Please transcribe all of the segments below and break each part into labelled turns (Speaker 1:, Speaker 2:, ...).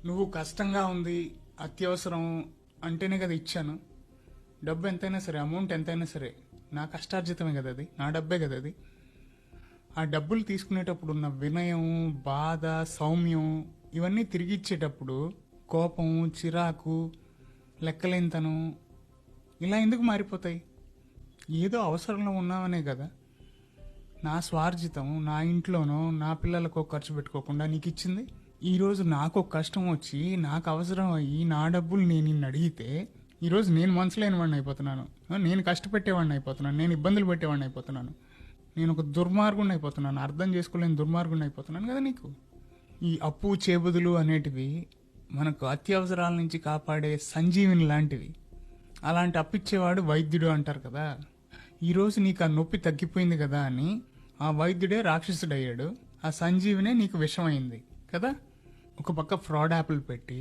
Speaker 1: నువ్వు కష్టంగా ఉంది, అత్యవసరం అంటేనే కదా ఇచ్చాను. డబ్బు ఎంతైనా సరే, అమౌంట్ ఎంతైనా సరే నా కష్టార్జితమే కదా అది, నా డబ్బే కదా అది. ఆ డబ్బులు తీసుకునేటప్పుడు ఉన్న వినయం, బాధ, సౌమ్యం ఇవన్నీ తిరిగి ఇచ్చేటప్పుడు కోపం, చిరాకు, లెక్కలేనితనం ఇలా ఎందుకు మారిపోతాయి? ఏదో అవసరంలో ఉన్నామనే కదా. నా స్వార్జితం నా ఇంట్లోనో నా పిల్లలకో ఖర్చు పెట్టుకోకుండా నీకు ఇచ్చింది. ఈరోజు నాకు ఒక కష్టం వచ్చి నాకు అవసరం అయ్యి నా డబ్బులు నేను నిన్ను అడిగితే ఈరోజు నేను మనసులేని వాడిని అయిపోతున్నాను, నేను కష్టపెట్టేవాడిని అయిపోతున్నాను, నేను ఇబ్బందులు పెట్టేవాడిని అయిపోతున్నాను, నేను ఒక దుర్మార్గుని అయిపోతున్నాను, అర్థం చేసుకోలేని దుర్మార్గుని అయిపోతున్నాను కదా నీకు. ఈ అప్పు చేబుదులు అనేటివి మనకు అత్యవసరాల నుంచి కాపాడే సంజీవిని లాంటివి. అలాంటి అప్పిచ్చేవాడు వైద్యుడు అంటారు కదా. ఈరోజు నీకు ఆ నొప్పి తగ్గిపోయింది కదా అని ఆ వైద్యుడే రాక్షసుడయ్యాడు, ఆ సంజీవినే నీకు విషమైంది కదా. ఒక పక్క ఫ్రాడ్ యాప్లు పెట్టి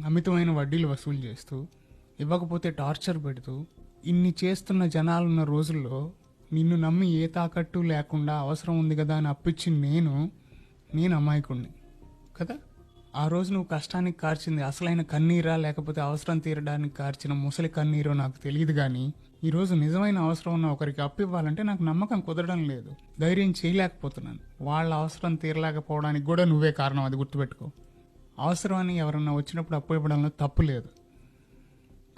Speaker 1: అమితమైన వడ్డీలు వసూలు చేస్తూ, ఇవ్వకపోతే టార్చర్ పెడుతూ, ఇన్ని చేస్తున్న జనాలున్న రోజుల్లో నిన్ను నమ్మి ఏ తాకట్టు లేకుండా అవసరం ఉంది కదా అని అప్పిచ్చి నేను అమాయకుణ్ణి కదా. ఆ రోజు నువ్వు కష్టానికి కార్చింది అసలైన కన్నీరా లేకపోతే అవసరం తీరడానికి కార్చిన ముసలి కన్నీరో నాకు తెలియదు, కానీ ఈరోజు నిజమైన అవసరం ఉన్న ఒకరికి అప్పు ఇవ్వాలంటే నాకు నమ్మకం కుదరడం లేదు, ధైర్యం చేయలేకపోతున్నాను. వాళ్ళ అవసరం తీరలేకపోవడానికి కూడా నువ్వే కారణం, అది గుర్తుపెట్టుకో. అవసరమని ఎవరన్నా వచ్చినప్పుడు అప్పు ఇవ్వడంలో తప్పు లేదు,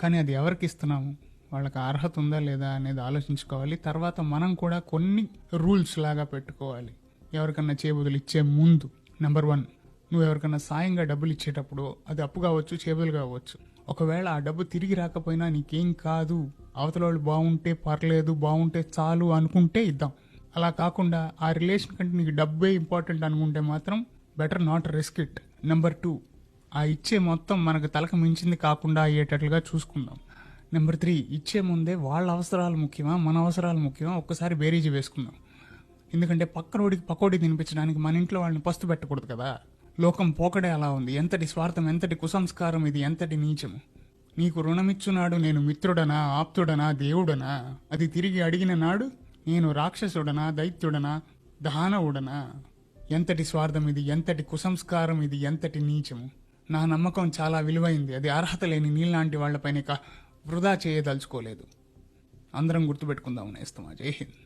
Speaker 1: కానీ అది ఎవరికి ఇస్తున్నాము, వాళ్ళకి అర్హత ఉందా లేదా అనేది ఆలోచించుకోవాలి. తర్వాత మనం కూడా కొన్ని రూల్స్ లాగా పెట్టుకోవాలి. ఎవరికన్నా చేబుదులు ఇచ్చే ముందు నెంబర్ 1, నువ్వు ఎవరికన్నా సాయంగా డబ్బులు ఇచ్చేటప్పుడు అది అప్పు కావచ్చు, చేబుదులు కావచ్చు, ఒకవేళ ఆ డబ్బు తిరిగి రాకపోయినా నీకేం కాదు, అవతల వాళ్ళు బాగుంటే పర్లేదు, బాగుంటే చాలు అనుకుంటే ఇద్దాం. అలా కాకుండా ఆ రిలేషన్ కంటే నీకు డబ్బే ఇంపార్టెంట్ అనుకుంటే మాత్రం better not risk it. Number 2, ఆ ఇచ్చే మొత్తం మనకు తలకు మించింది కాకుండా అయ్యేటట్లుగా చూసుకుందాం. నెంబర్ 3, ఇచ్చే ముందే వాళ్ళ అవసరాలు ముఖ్యమా మన అవసరాలు ముఖ్యమా ఒక్కసారి బేరీజు వేసుకుందాం. ఎందుకంటే పక్కనోడికి పకోడి తినిపించడానికి మన ఇంట్లో వాళ్ళని పస్తు పెట్టకూడదు కదా. లోకం పోకడే అలా ఉంది. ఎంతటి స్వార్థం, ఎంతటి కుసంస్కారం ఇది, ఎంతటి నీచము. నీకు రుణమిచ్చునాడు నేను మిత్రుడనా, ఆప్తుడనా, దేవుడనా, అది తిరిగి అడిగిన నాడు నేను రాక్షసుడనా, దైత్యుడనా, దానవుడనా. ఎంతటి స్వార్థం ఇది, ఎంతటి కుసంస్కారం ఇది, ఎంతటి నీచము. నా నమ్మకం చాలా విలువైంది, అది అర్హత లేని నీళ్ళలాంటి వాళ్లపైన వృధా చేయదలుచుకోలేదు. అందరం గుర్తుపెట్టుకుందాం నేస్తమా. జై హింద్.